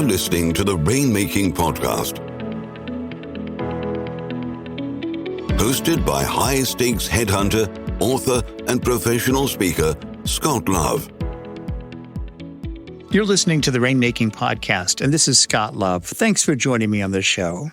You're listening to the Rainmaking Podcast, hosted by high-stakes headhunter, author, and professional speaker, Scott Love. You're listening to the Rainmaking Podcast, and this is Scott Love. Thanks for joining me on this show.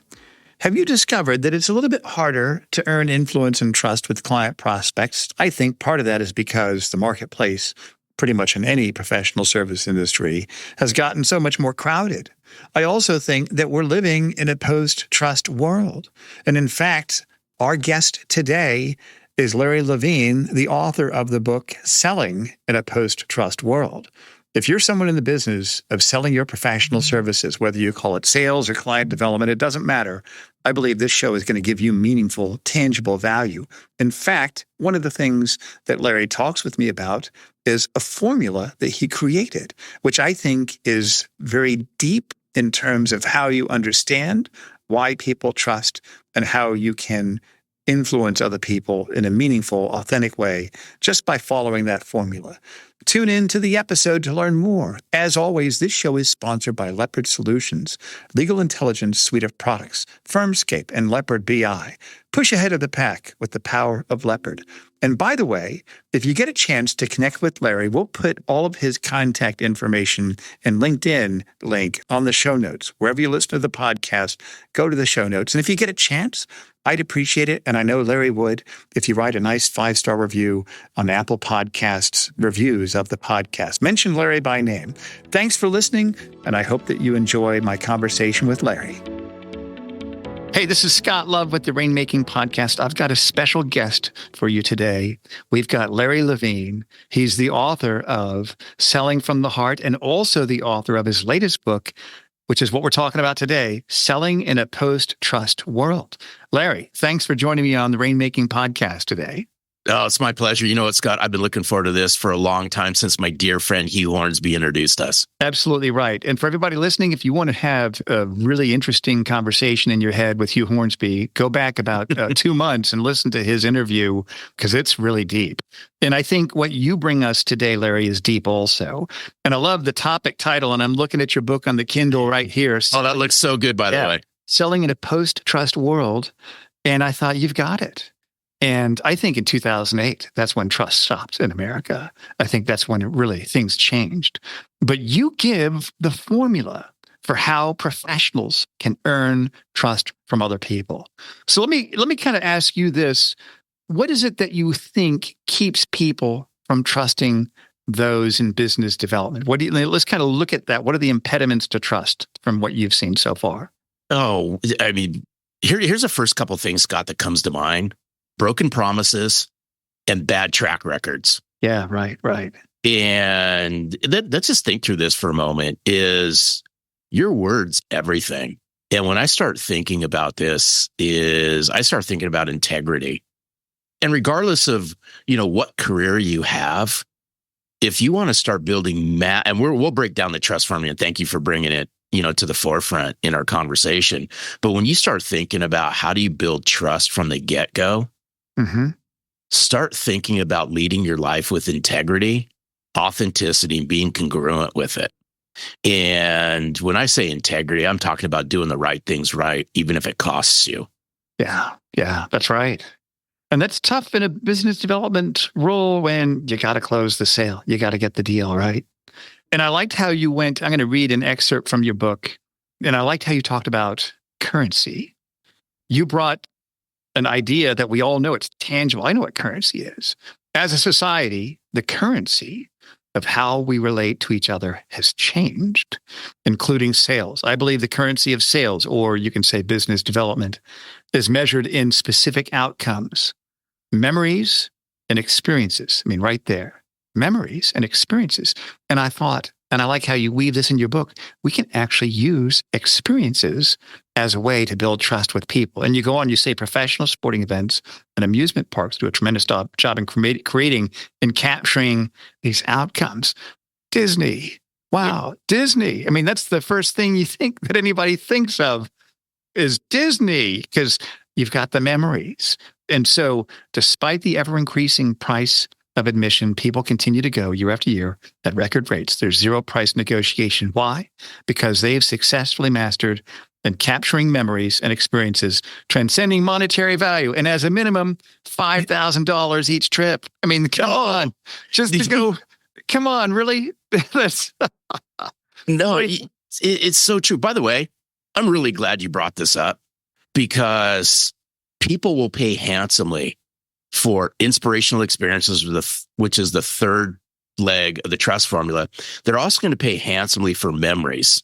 Have you discovered that it's a little bit harder to earn influence and trust with client prospects? I think part of that is because the marketplace, pretty much in any professional service industry, has gotten so much more crowded. I also think that we're living in a post-trust world. And in fact, our guest today is Larry Levine, the author of the book, Selling in a Post-Trust World. If you're someone in the business of selling your professional services, whether you call it sales or client development, it doesn't matter. I believe this show is going to give you meaningful, tangible value. In fact, one of the things that Larry talks with me about is a formula that he created, which I think is very deep in terms of how you understand why people trust and how you can influence other people in a meaningful, authentic way just by following that formula. Tune in to the episode to learn more. As always, this show is sponsored by Leopard Solutions, legal intelligence suite of products, Firmscape, and Leopard BI. Push ahead of the pack with the power of Leopard. And by the way, if you get a chance to connect with Larry, we'll put all of his contact information and LinkedIn link on the show notes. Wherever you listen to the podcast, go to the show notes. And if you get a chance, I'd appreciate it, and I know Larry would, if you write a nice 5-star review on Apple Podcasts reviews of the podcast. Mention Larry by name. Thanks for listening, and I hope that you enjoy my conversation with Larry. Hey, this is Scott Love with the Rainmaking Podcast. I've got a special guest for you today. We've got Larry Levine. He's the author of Selling from the Heart and also the author of his latest book, which is what we're talking about today, Selling in a Post-Trust World. Larry, thanks for joining me on the Rainmaking Podcast today. Oh, it's my pleasure. You know what, Scott? I've been looking forward to this for a long time since my dear friend Hugh Hornsby introduced us. Absolutely right. And for everybody listening, if you want to have a really interesting conversation in your head with Hugh Hornsby, go back about 2 months and listen to his interview because it's really deep. And I think what you bring us today, Larry, is deep also. And I love the topic title, and I'm looking at your book on the Kindle right here. Oh, that looks so good, by the way. Selling in a Post-Trust World. And I thought, you've got it. And I think in 2008, that's when trust stopped in America. I think that's when really things changed. But you give the formula for how professionals can earn trust from other people. So let me kind of ask you this. What is it that you think keeps people from trusting those in business development? Let's kind of look at that. What are the impediments to trust from what you've seen so far? Oh, I mean, here's the first couple of things, Scott, that comes to mind. Broken promises and bad track records. Yeah, right. And let's just think through this for a moment. Is your words everything? And when I start thinking about this, I start thinking about integrity. And regardless of, what career you have, if you want to start building and we'll break down the trust formula, and thank you for bringing it, to the forefront in our conversation. But when you start thinking about how do you build trust from the get-go, start thinking about leading your life with integrity, authenticity, and being congruent with it. And when I say integrity, I'm talking about doing the right things right, even if it costs you. Yeah, that's right. And that's tough in a business development role when you got to close the sale. You got to get the deal, right? And I liked how you went, I'm going to read an excerpt from your book, and I liked how you talked about currency. You brought an idea that we all know it's tangible. I know what currency is. As a society, the currency of how we relate to each other has changed, including sales. I believe the currency of sales, or you can say business development, is measured in specific outcomes, memories and experiences. I mean, right there, memories and experiences. And I thought, and I like how you weave this in your book, we can actually use experiences as a way to build trust with people. And you go on, you say professional sporting events and amusement parks do a tremendous job in creating and capturing these outcomes. Disney. Wow, Disney. I mean, that's the first thing you think that anybody thinks of is Disney, because you've got the memories. And so despite the ever-increasing price of admission, people continue to go year after year at record rates. There's zero price negotiation. Why? Because they've successfully mastered and capturing memories and experiences, transcending monetary value, and as a minimum, $5,000 each trip. I mean, come on, just to go. Come on, really? No, it's so true. By the way, I'm really glad you brought this up because people will pay handsomely for inspirational experiences, which is the third leg of the trust formula. They're also going to pay handsomely for memories.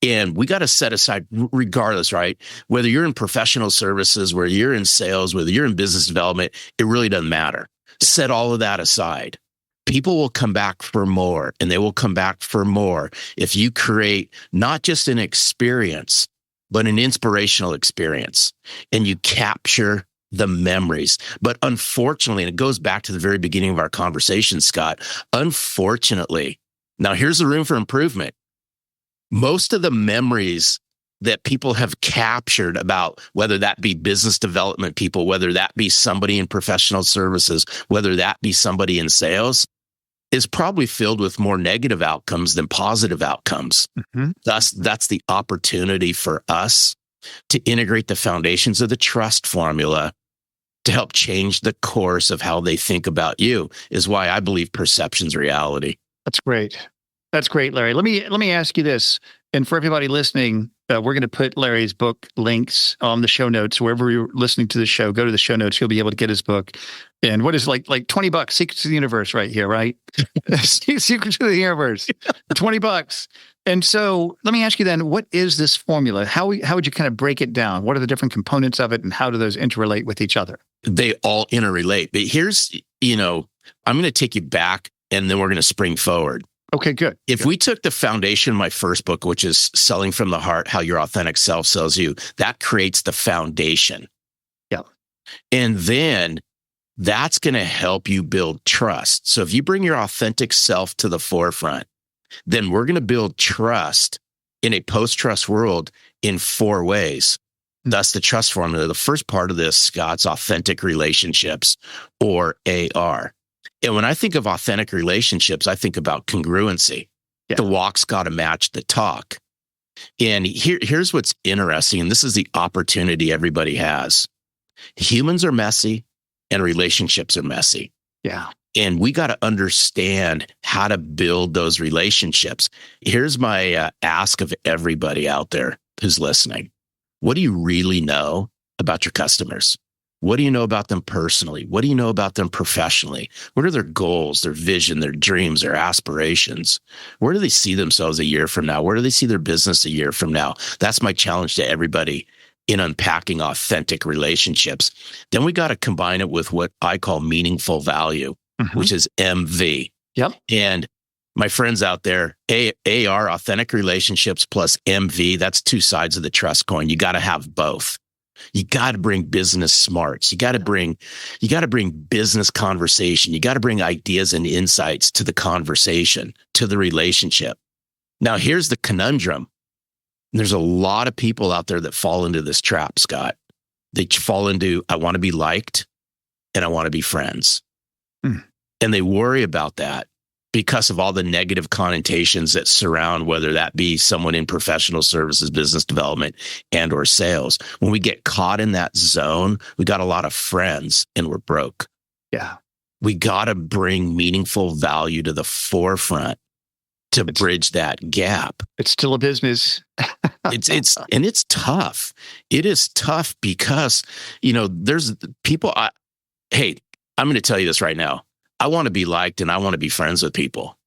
And we got to set aside, regardless, right? Whether you're in professional services, whether you're in sales, whether you're in business development, it really doesn't matter. Set all of that aside. People will come back for more, and they will come back for more if you create not just an experience, but an inspirational experience, and you capture the memories. But unfortunately, and it goes back to the very beginning of our conversation, Scott, unfortunately, now here's the room for improvement. Most of the memories that people have captured about, whether that be business development people, whether that be somebody in professional services, whether that be somebody in sales, is probably filled with more negative outcomes than positive outcomes. Mm-hmm. Thus, that's the opportunity for us to integrate the foundations of the trust formula to help change the course of how they think about you, is why I believe perception's reality. That's great. That's great, Larry. Let me ask you this, and for everybody listening, we're going to put Larry's book links on the show notes. Wherever you're listening to the show, go to the show notes. You'll be able to get his book. And what is like $20? Secrets of the Universe, right here, right? Secrets of the Universe, $20. And so, let me ask you then: what is this formula? How would you kind of break it down? What are the different components of it, and how do those interrelate with each other? They all interrelate. But here's, I'm going to take you back, and then we're going to spring forward. Okay, good. If we took the foundation of my first book, which is Selling from the Heart, How Your Authentic Self Sells You, that creates the foundation. Yeah. And then that's going to help you build trust. So if you bring your authentic self to the forefront, then we're going to build trust in a post-trust world in 4 ways. Thus, the trust formula. The first part of this, Scott's authentic relationships, or AR. And when I think of authentic relationships, I think about congruency. Yeah. The walk's got to match the talk. And here's what's interesting, and this is the opportunity everybody has. Humans are messy, and relationships are messy. Yeah. And we got to understand how to build those relationships. Here's my ask of everybody out there who's listening. What do you really know about your customers? What do you know about them personally? What do you know about them professionally? What are their goals, their vision, their dreams, their aspirations? Where do they see themselves a year from now? Where do they see their business a year from now? That's my challenge to everybody in unpacking authentic relationships. Then we got to combine it with what I call meaningful value, which is MV. Yep. And my friends out there, AR, authentic relationships plus MV, that's 2 sides of the trust coin. You got to have both. You got to bring business smarts. You got to bring business conversation. You got to bring ideas and insights to the conversation, to the relationship. Now, here's the conundrum. There's a lot of people out there that fall into this trap, Scott. They fall into, I want to be liked and I want to be friends. And they worry about that because of all the negative connotations that surround, whether that be someone in professional services, business development, and or sales. When we get caught in that zone, we got a lot of friends and we're broke. Yeah. We got to bring meaningful value to the forefront to bridge that gap. It's still a business. It's tough. It is tough because, there's people, hey, I'm going to tell you this right now. I want to be liked and I want to be friends with people.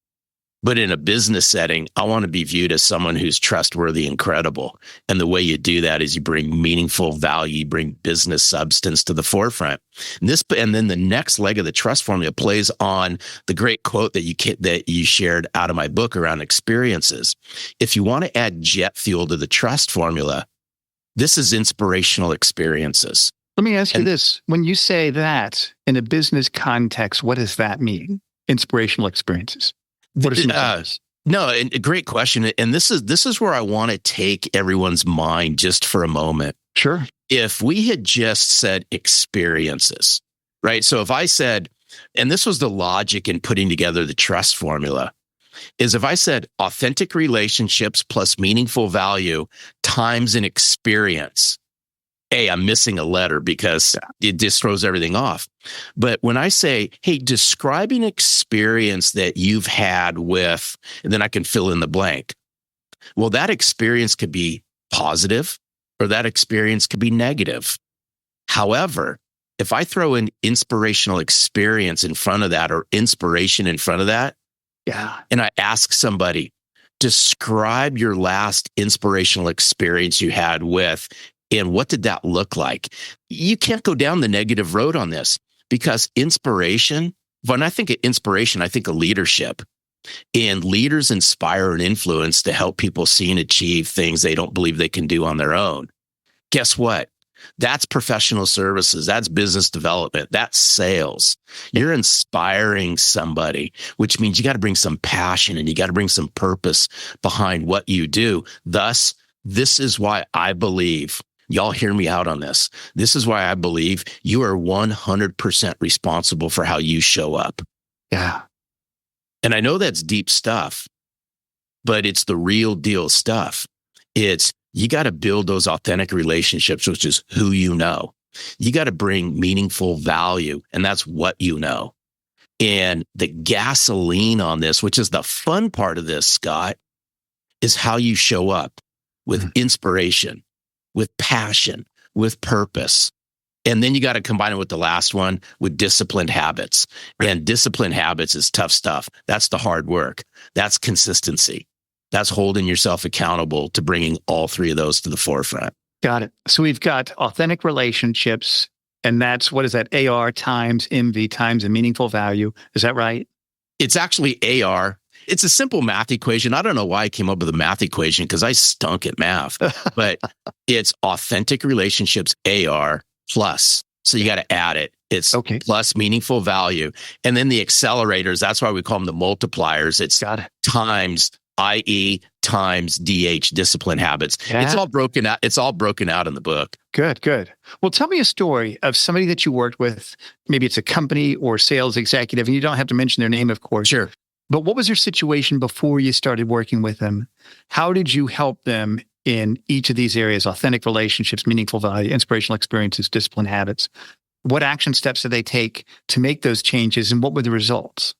But in a business setting, I want to be viewed as someone who's trustworthy and credible. And the way you do that is you bring meaningful value, you bring business substance to the forefront. And then the next leg of the trust formula plays on the great quote that you shared out of my book around experiences. If you want to add jet fuel to the trust formula, this is inspirational experiences. Let me ask you this. When you say that in a business context, what does that mean? Inspirational experiences. What are some things? No, a great question. And this is where I want to take everyone's mind just for a moment. Sure. If we had just said experiences, right? So if I said, And this was the logic in putting together the trust formula, is if I said authentic relationships plus meaningful value times an experience, I'm missing a letter because it just throws everything off. But when I say, hey, describe an experience that you've had with, and then I can fill in the blank. Well, that experience could be positive or that experience could be negative. However, if I throw an inspirational experience in front of that or inspiration in front of that, and I ask somebody, describe your last inspirational experience you had with, and what did that look like? You can't go down the negative road on this because inspiration, when I think of inspiration, I think of leadership. And leaders inspire and influence to help people see and achieve things they don't believe they can do on their own. Guess what? That's professional services. That's business development. That's sales. You're inspiring somebody, which means you got to bring some passion and you got to bring some purpose behind what you do. Thus, this is why I believe, y'all hear me out on this. This is why I believe you are 100% responsible for how you show up. Yeah. And I know that's deep stuff, but it's the real deal stuff. It's you got to build those authentic relationships, which is who you know. You got to bring meaningful value, and that's what you know. And the gasoline on this, which is the fun part of this, Scott, is how you show up with inspiration, with passion, with purpose. And then you got to combine it with the last one, with disciplined habits. And disciplined habits is tough stuff. That's the hard work. That's consistency. That's holding yourself accountable to bringing all three of those to the forefront. Got it. So we've got authentic relationships, and that's, what is that? AR times MV times a meaningful value. Is that right? It's actually AR. It's a simple math equation. I don't know why I came up with a math equation because I stunk at math, but it's authentic relationships AR plus. So you got to add it. It's plus meaningful value. And then the accelerators, that's why we call them the multipliers. It's times IE times DH, discipline habits. Yeah. It's all broken out. It's all broken out in the book. Good, good. Well, tell me a story of somebody that you worked with. Maybe it's a company or sales executive, and you don't have to mention their name, of course. Sure. But what was your situation before you started working with them? How did you help them in each of these areas? Authentic relationships, meaningful value, inspirational experiences, discipline habits. What action steps did they take to make those changes, and what were the results?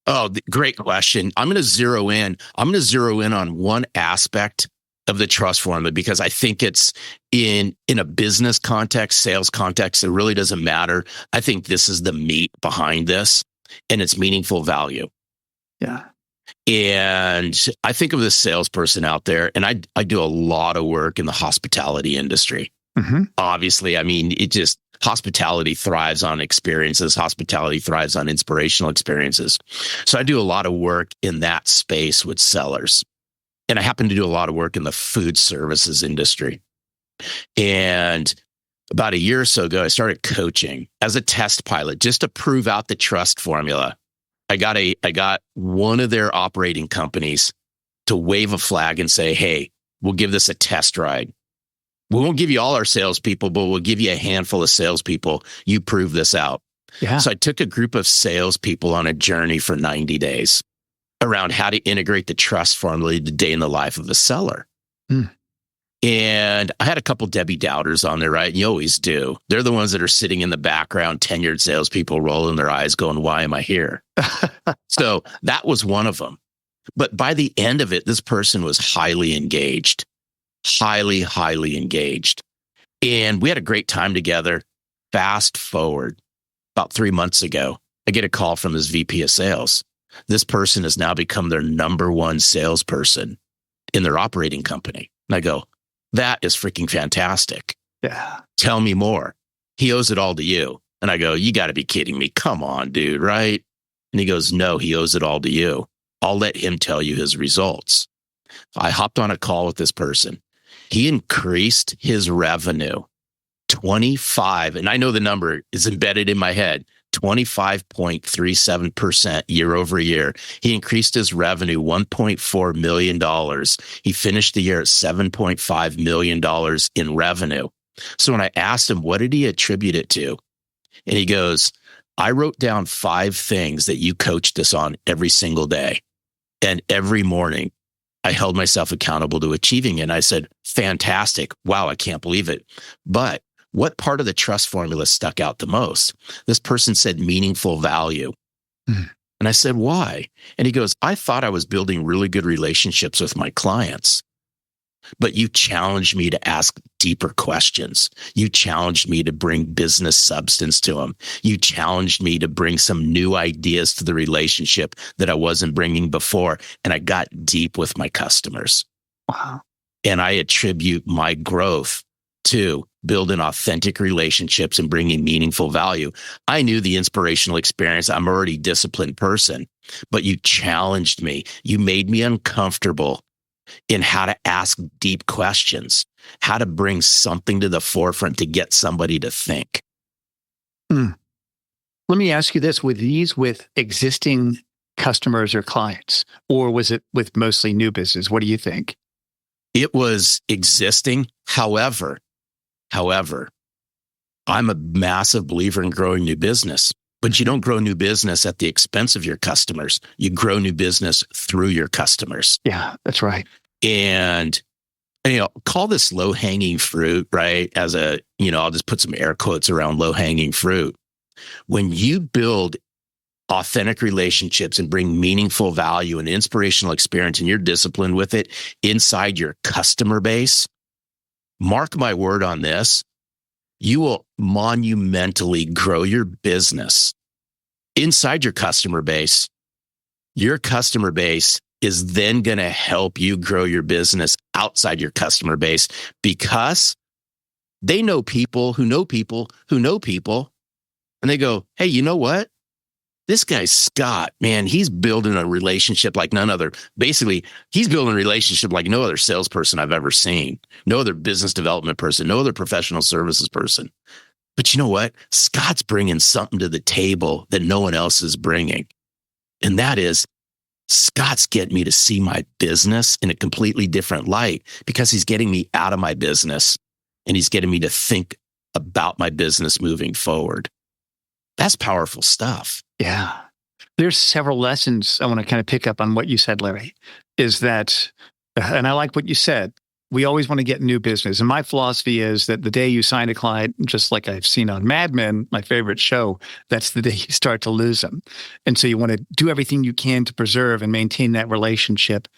Oh, great question. I'm going to zero in on one aspect of the trust formula because I think it's in a business context, sales context, it really doesn't matter. I think this is the meat behind this, and it's meaningful value. Yeah. And I think of this salesperson out there, and I do a lot of work in the hospitality industry. Obviously, I mean, hospitality thrives on experiences. Hospitality thrives on inspirational experiences. So I do a lot of work in that space with sellers. And I happen to do a lot of work in the food services industry. And about a year or so ago, I started coaching as a test pilot just to prove out the trust formula. I got one of their operating companies to wave a flag and say, hey, we'll give this a test ride. We won't give you all our salespeople, but we'll give you a handful of salespeople. You prove this out. Yeah. So I took a group of salespeople on a journey for 90 days around how to integrate the trust formula the day in the life of a seller. And I had a couple Debbie Doubters on there, right? And you always do. They're the ones that are sitting in the background, tenured salespeople rolling their eyes going, why am I here? So that was one of them. But by the end of it, this person was highly engaged. Highly engaged. And we had a great time together. Fast forward, about 3 months ago, I get a call from his VP of sales. This person has now become their number one salesperson in their operating company. And I go, that is freaking fantastic. Yeah. Tell me more. He owes it all to you. And I go, you got to be kidding me. Come on, dude, right? And he goes, no, he owes it all to you. I'll let him tell you his results. I hopped on a call with this person. He increased his revenue 25, and I know the number is embedded in my head, 25.37% year over year. He increased his revenue $1.4 million. He finished the year at $7.5 million in revenue. So when I asked him, what did he attribute it to? And he goes, I wrote down 5 things that you coached us on every single day. And every morning, I held myself accountable to achieving it. And I said, fantastic. Wow, I can't believe it. But what part of the trust formula stuck out the most? This person said meaningful value. And I said, why? And he goes, I thought I was building really good relationships with my clients, but you challenged me to ask deeper questions. You challenged me to bring business substance to them. You challenged me to bring some new ideas to the relationship that I wasn't bringing before. And I got deep with my customers. Wow. And I attribute my growth to building authentic relationships and bringing meaningful value. I knew the inspirational experience. I'm already a disciplined person, but you challenged me. You made me uncomfortable in how to ask deep questions, how to bring something to the forefront to get somebody to think. Let me ask you this, with existing customers or clients, or was it with mostly new business? What do you think? It was existing. However, I'm a massive believer in growing new business, but you don't grow new business at the expense of your customers. You grow new business through your customers. Yeah, that's right. And, call this low-hanging fruit, right? I'll just put some air quotes around low-hanging fruit. When you build authentic relationships and bring meaningful value and inspirational experience, and you're disciplined with it inside your customer base, mark my word on this, you will monumentally grow your business inside your customer base. Your customer base is then going to help you grow your business outside your customer base, because they know people who know people who know people. And they go, hey, you know what? This guy, Scott, man, he's building a relationship like none other. Basically, he's building a relationship like no other salesperson I've ever seen, no other business development person, no other professional services person. But you know what? Scott's bringing something to the table that no one else is bringing. And that is, Scott's getting me to see my business in a completely different light, because he's getting me out of my business and he's getting me to think about my business moving forward. That's powerful stuff. Yeah. There's several lessons I want to kind of pick up on what you said, Larry, is that, and I like what you said, we always want to get new business. And my philosophy is that the day you sign a client, just like I've seen on Mad Men, my favorite show, that's the day you start to lose them. And so you want to do everything you can to preserve and maintain that relationship.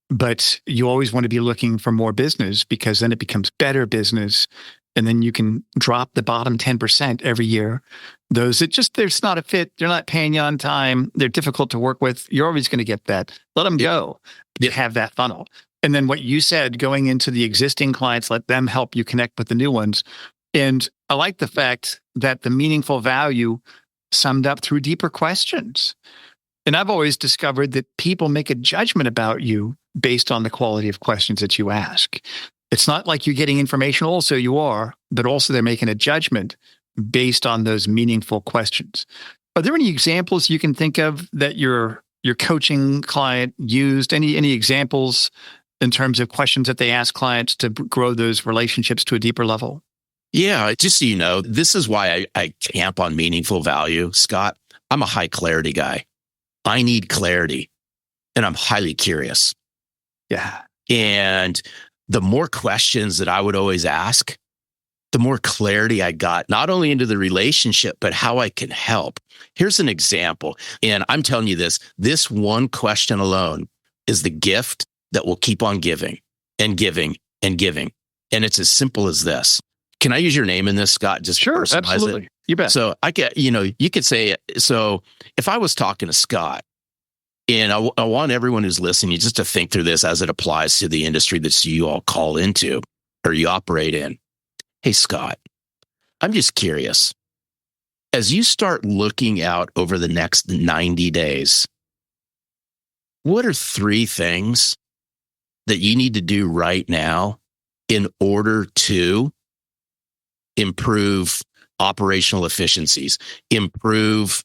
But you always want to be looking for more business, because then it becomes better business. And then you can drop the bottom 10% every year. Those that just, there's not a fit, they're not paying you on time, they're difficult to work with, you're always going to get that. Let them go. You have that funnel. And then what you said, going into the existing clients, let them help you connect with the new ones. And I like the fact that the meaningful value summed up through deeper questions. And I've always discovered that people make a judgment about you based on the quality of questions that you ask. It's not like you're getting information, also you are, but also they're making a judgment based on those meaningful questions. Are there any examples you can think of that your coaching client used? Any examples in terms of questions that they ask clients to grow those relationships to a deeper level? Yeah, just so you know, this is why I camp on meaningful value, Scott. I'm a high clarity guy. I need clarity, and I'm highly curious. Yeah. And the more questions that I would always ask, the more clarity I got, not only into the relationship, but how I can help. Here's an example. And I'm telling you this one question alone is the gift that will keep on giving and giving and giving. And it's as simple as this. Can I use your name in this, Scott? Just sure, personalize absolutely. it? You bet. So you could say, so if I was talking to Scott, and I want everyone who's listening just to think through this as it applies to the industry that you all call into or you operate in. Hey, Scott, I'm just curious. As you start looking out over the next 90 days, what are 3 things that you need to do right now in order to improve operational efficiencies, improve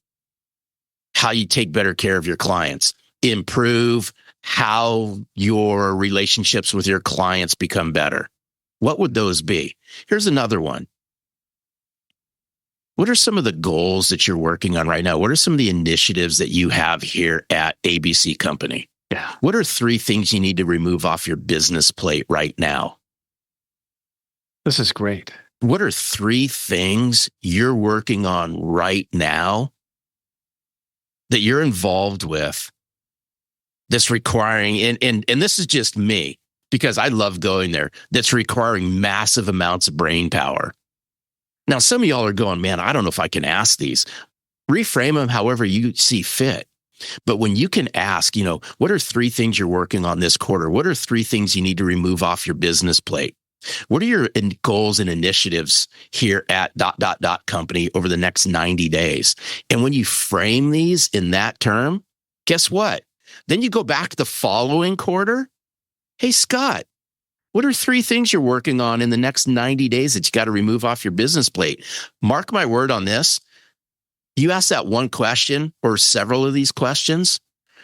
how you take better care of your clients, improve how your relationships with your clients become better? What would those be? Here's another one. What are some of the goals that you're working on right now? What are some of the initiatives that you have here at ABC Company? Yeah. What are 3 things you need to remove off your business plate right now? This is great. What are 3 things you're working on right now that you're involved with that's requiring, and this is just me, because I love going there, that's requiring massive amounts of brain power. Now, some of y'all are going, man, I don't know if I can ask these. Reframe them however you see fit. But when you can ask, what are 3 things you're working on this quarter? What are 3 things you need to remove off your business plate? What are your goals and initiatives here at ... company over the next 90 days? And when you frame these in that term, guess what? Then you go back the following quarter. Hey, Scott, what are 3 things you're working on in the next 90 days that you got to remove off your business plate? Mark my word on this. You ask that one question or several of these questions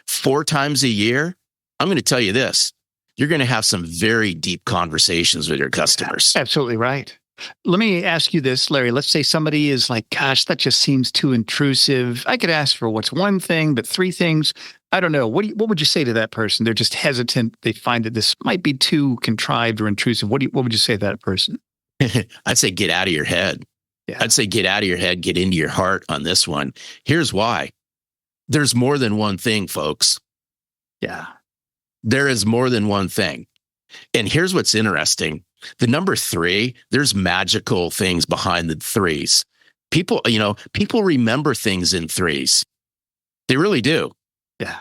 4 times a year, I'm going to tell you this. You're going to have some very deep conversations with your customers. Absolutely right. Let me ask you this, Larry. Let's say somebody is like, gosh, that just seems too intrusive. I could ask for what's one thing, but 3 things. I don't know. What would you say to that person? They're just hesitant. They find that this might be too contrived or intrusive. What would you say to that person? I'd say get out of your head. Yeah. I'd say get out of your head, get into your heart on this one. Here's why. There's more than one thing, folks. Yeah. There is more than one thing. And here's what's interesting. The number 3, there's magical things behind the 3s. People remember things in 3s. They really do. Yeah.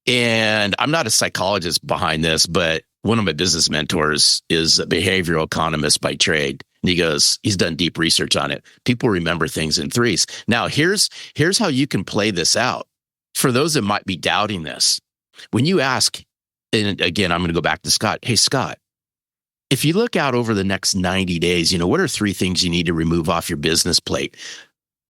And I'm not a psychologist behind this, but one of my business mentors is a behavioral economist by trade. And he's done deep research on it. People remember things in 3s. Now, here's how you can play this out. For those that might be doubting this, when you ask, and again, I'm going to go back to Scott. Hey, Scott, if you look out over the next 90 days, what are 3 things you need to remove off your business plate?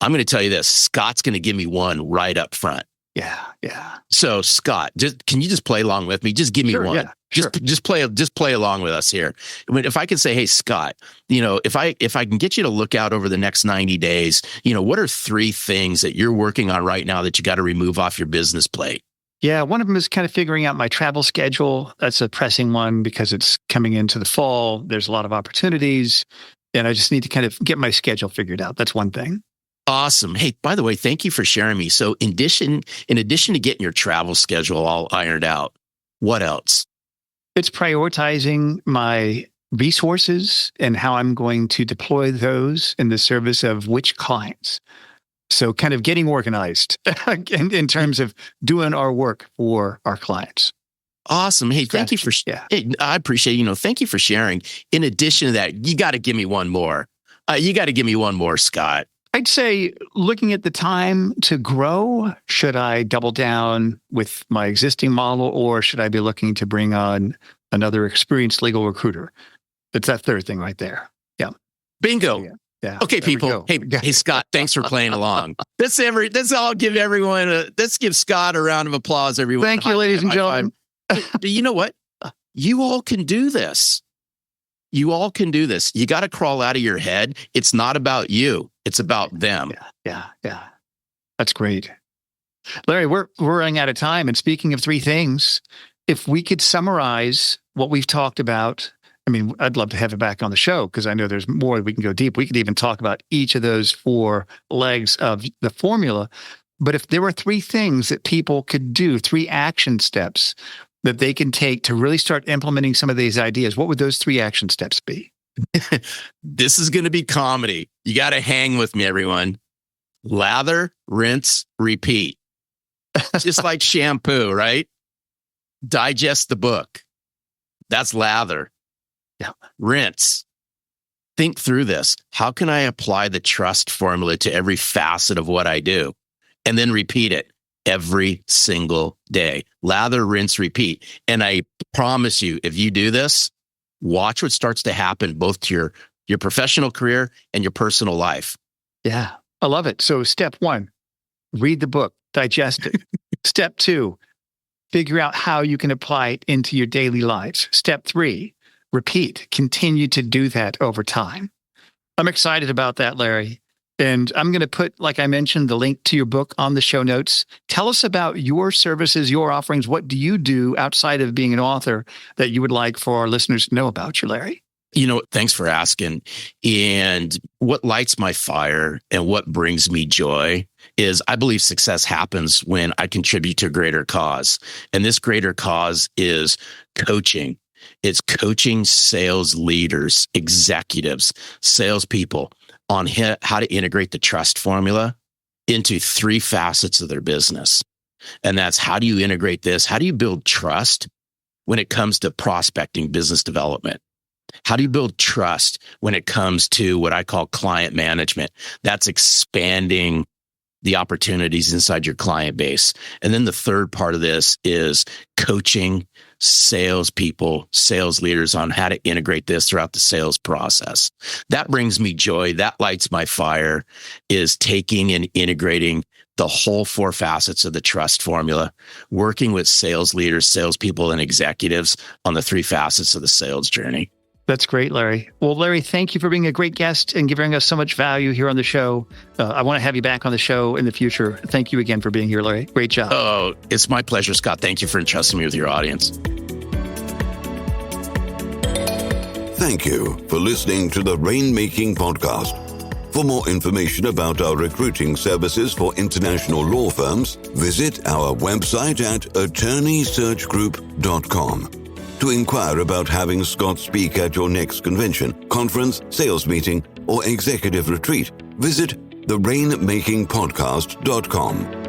I'm going to tell you this. Scott's going to give me one right up front. Yeah. Yeah. So Scott, can you just play along with me? Just give me one. Yeah, sure. Just play along with us here. If I can say, hey, Scott, if I can get you to look out over the next 90 days, what are 3 things that you're working on right now that you got to remove off your business plate? Yeah, one of them is kind of figuring out my travel schedule. That's a pressing one because it's coming into the fall. There's a lot of opportunities, and I just need to kind of get my schedule figured out. That's one thing. Awesome. Hey, by the way, thank you for sharing me. So in addition to getting your travel schedule all ironed out, what else? It's prioritizing my resources and how I'm going to deploy those in the service of which clients. So kind of getting organized in terms of doing our work for our clients. Awesome. Hey, thank you for Hey, I appreciate, thank you for sharing. In addition to that, you got to give me one more. Scott. I'd say looking at the time to grow, should I double down with my existing model or should I be looking to bring on another experienced legal recruiter? It's that 3rd thing right there. Yeah. Bingo. Yeah. Okay, people. Hey, Scott, thanks for playing along. Let's give Scott a round of applause, everyone. Thank you, ladies and gentlemen. You know what? You all can do this. You got to crawl out of your head. It's not about you. It's about them. Yeah. That's great. Larry, we're running out of time. And speaking of 3 things, if we could summarize what we've talked about, I'd love to have it back on the show because I know there's more we can go deep. We could even talk about each of those 4 legs of the formula. But if there were 3 things that people could do, 3 action steps that they can take to really start implementing some of these ideas, what would those 3 action steps be? This is going to be comedy. You got to hang with me, everyone. Lather, rinse, repeat. Just like shampoo, right? Digest the book. That's lather. Yeah. Rinse. Think through this. How can I apply the trust formula to every facet of what I do? And then repeat it every single day. Lather, rinse, repeat. And I promise you, if you do this, watch what starts to happen both to your professional career and your personal life. Yeah, I love it. So step 1, read the book, digest it. Step 2, figure out how you can apply it into your daily lives. Step 3, repeat. Continue to do that over time. I'm excited about that, Larry. And I'm going to put, like I mentioned, the link to your book on the show notes. Tell us about your services, your offerings. What do you do outside of being an author that you would like for our listeners to know about you, Larry? Thanks for asking. And what lights my fire and what brings me joy is I believe success happens when I contribute to a greater cause. And this greater cause is coaching. It's coaching sales leaders, executives, salespeople on how to integrate the trust formula into 3 facets of their business. And that's, how do you integrate this? How do you build trust when it comes to prospecting, business development? How do you build trust when it comes to what I call client management? That's expanding the opportunities inside your client base. And then the third part of this is coaching salespeople, sales leaders on how to integrate this throughout the sales process. That brings me joy. That lights my fire, is taking and integrating the whole 4 facets of the trust formula, working with sales leaders, salespeople, and executives on the 3 facets of the sales journey. That's great, Larry. Well, Larry, thank you for being a great guest and giving us so much value here on the show. I want to have you back on the show in the future. Thank you again for being here, Larry. Great job. Oh, it's my pleasure, Scott. Thank you for entrusting me with your audience. Thank you for listening to the Rainmaking Podcast. For more information about our recruiting services for international law firms, visit our website at attorneysearchgroup.com. To inquire about having Scott speak at your next convention, conference, sales meeting, or executive retreat, visit therainmakingpodcast.com.